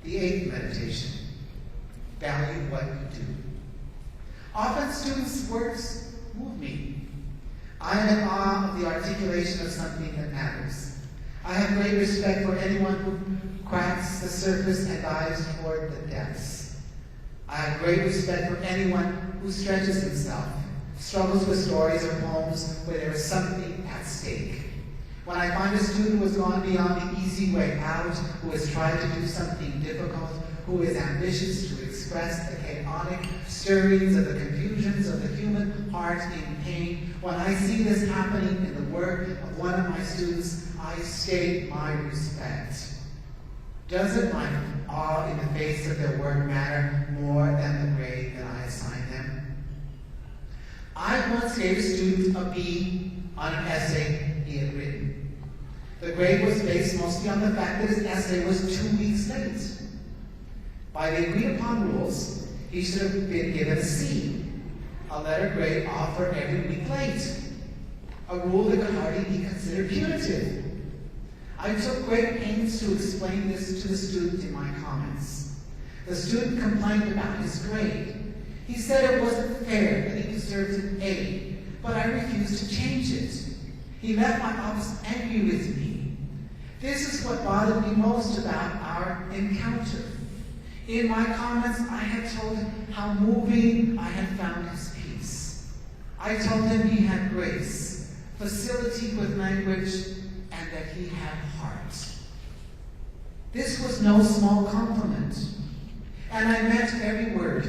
The eighth meditation, value what you do. Often students' words move me. I am in awe of the articulation of something that matters. I have great respect for anyone who cracks the surface and dives toward the depths. I have great respect for anyone who stretches himself, struggles with stories or poems where there is something at stake. When I find a student who has gone beyond the easy way out, who has tried to do something difficult, who is ambitious to express the chaotic stirrings of the confusions of the human heart in pain, when I see this happening in the work of one of my students, I state my respect. Doesn't my awe in the face of their work matter more than the grade that I assign them? I once gave a student a B on an essay he had written. The grade was based mostly on the fact that his essay was 2 weeks late. By the agreed upon rules, he should have been given a C, a letter grade off for every week late, a rule that could hardly be considered punitive. I took great pains to explain this to the student in my comments. The student complained about his grade. He said it wasn't fair, that he deserved an A, but I refused to change it. He left my office angry with me. This is what bothered me most about our encounter. In my comments, I had told him how moving I had found his peace. I told him he had grace, facility with language, and that he had heart. This was no small compliment, and I meant every word.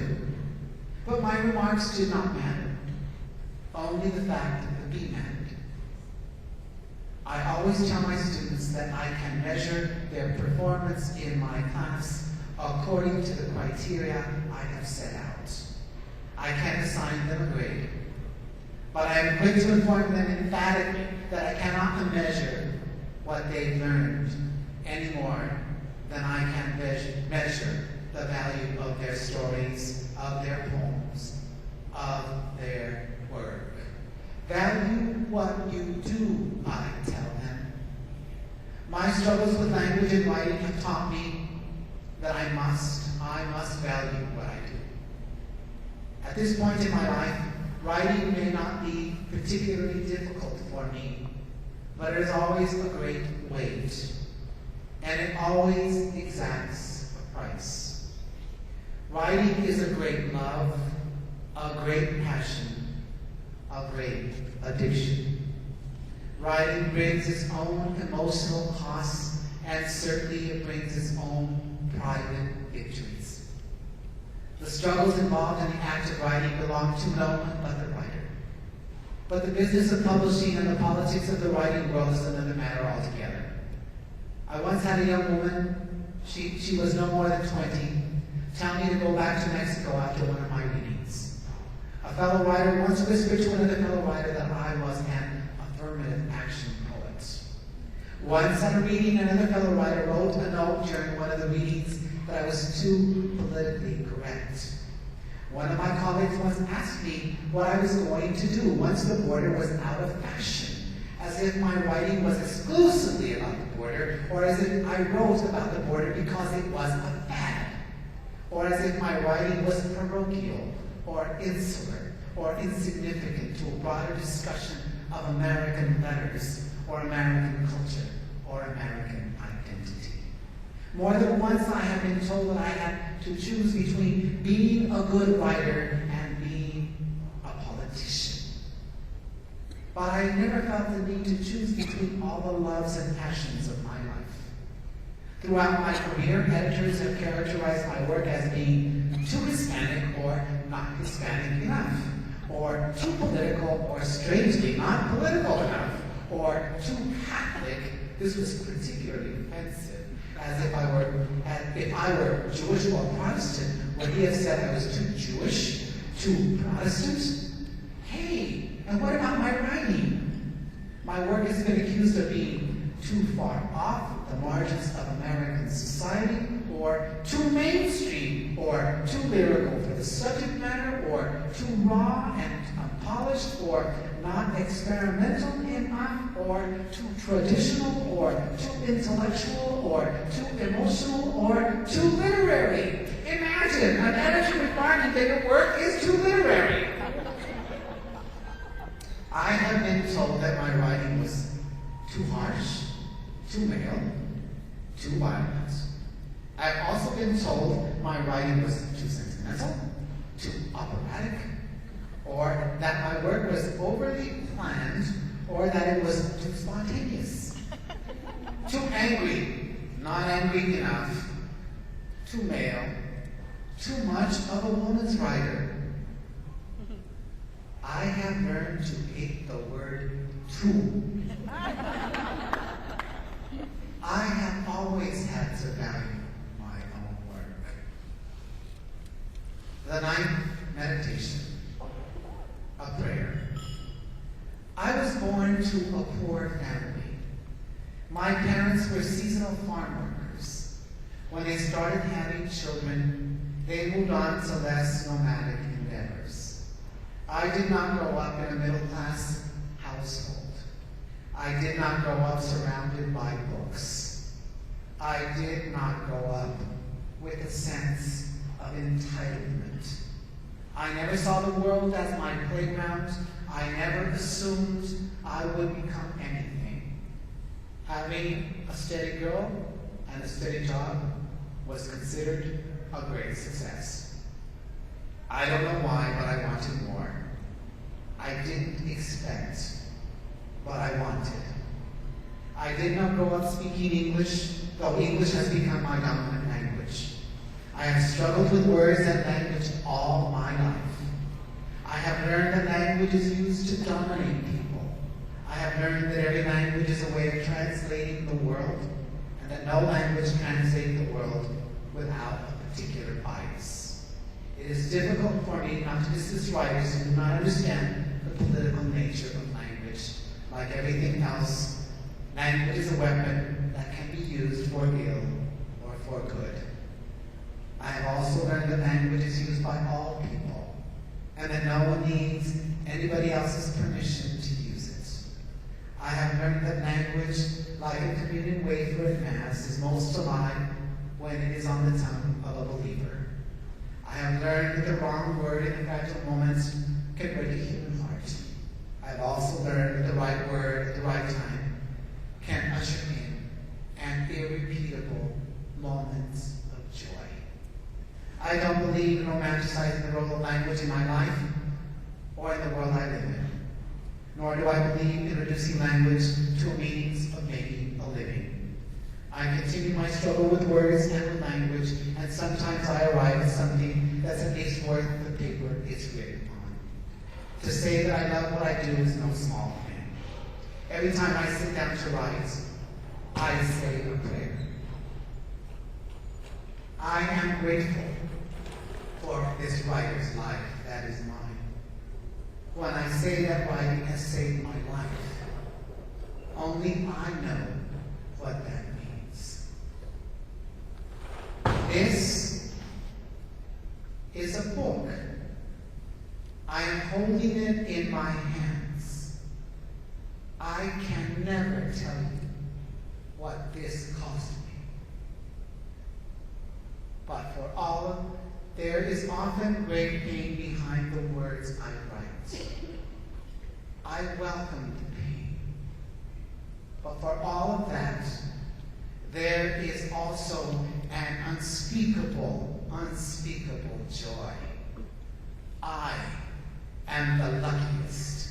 But my remarks did not matter. Only the fact that the B mattered. I always tell my students that I can measure their performance in my class according to the criteria I have set out. I can assign them a grade, but I am quick to inform them emphatically that I cannot measure what they've learned any more than I can measure the value of their stories, of their poems, of their work. Value what you do, I tell them. My struggles with language and writing have taught me that I must value what I do. At this point in my life, writing may not be particularly difficult for me, but it is always a great weight, and it always exacts a price. Writing is a great love, a great passion, a great addiction. Writing brings its own emotional costs, and certainly it brings its own private victories. The struggles involved in the act of writing belong to no one but the writer. But the business of publishing and the politics of the writing world is another matter altogether. I once had a young woman, she was no more than 20, tell me to go back to Mexico after one of my readings. A fellow writer once whispered to another fellow writer that I was an affirmative action poet. Once at a reading, another fellow writer wrote a note during one of the readings that I was too politically correct. One of my colleagues once asked me what I was going to do once the border was out of fashion, as if my writing was exclusively about the border, or as if I wrote about the border because it was a fad, or as if my writing was parochial, or insular, or insignificant to a broader discussion of American letters, or American culture, or American identity. More than once I have been told that I had to choose between being a good writer and being a politician. But I never felt the need to choose between all the loves and passions of my life. Throughout my career, editors have characterized my work as being too Hispanic or not Hispanic enough, or too political or strangely not political enough, or too Catholic. This was particularly offensive, as if I were Jewish or Protestant. Would he have said I was too Jewish, too Protestant? Hey, and what about my writing? My work has been accused of being too far off the margins of American society, or too mainstream, or too lyrical for the subject matter, or too raw and unpolished, or not experimental enough, or too traditional, or too intellectual, or too emotional, or too literary. Imagine an editor requirement that your work is too literary. I have been told that my writing was too harsh, too male, too violent. I've also been told my writing was too sentimental, too operatic, or that my work was overly planned, or that it was too spontaneous, too angry, not angry enough, too male, too much of a woman's writer. I have learned to hate the word too. I have always had to value my own work. The ninth meditation, a prayer. I was born to a poor family. My parents were seasonal farm workers. When they started having children, they moved on to less nomadic endeavors. I did not grow up in a middle-class household. I did not grow up surrounded by books. I did not grow up with a sense of entitlement. I never saw the world as my playground. I never assumed I would become anything. Having a steady girl and a steady job was considered a great success. I don't know why, but I wanted more. I didn't expect, but I wanted. I did not grow up speaking English, though English has become my dominant language. I have struggled with words and language all my life. I have learned that language is used to dominate people. I have learned that every language is a way of translating the world, and that no language translates the world without a particular bias. It is difficult for me not to dismiss writers who do not understand the political nature of language. Like everything else, language is a weapon that can be used for ill or for good. I have also learned that language is used by all people, and that no one needs anybody else's permission to use it. I have learned that language, like a communion wafer at Mass, is most alive when it is on the tongue of a believer. I have learned that the wrong word in a fragile moment can break a human heart. I have also learned that the right word at the right time can usher in an irrepeatable moment of joy. I don't believe in romanticizing the role of language in my life or in the world I live in. Nor do I believe in reducing language to a means of making a living. I continue my struggle with words and with language, and sometimes I arrive at something that's at least worth the paper it's written on. To say that I love what I do is no small thing. Every time I sit down to write, I say a prayer. I am grateful for this writer's life that is mine. When I say that writing has saved my life, only I know what that means. This is a book. I am holding it in my hands. I can never tell you what this cost me. But for all of there is often great pain behind the words I write. I welcome the pain. But for all of that, there is also an unspeakable joy. I am the luckiest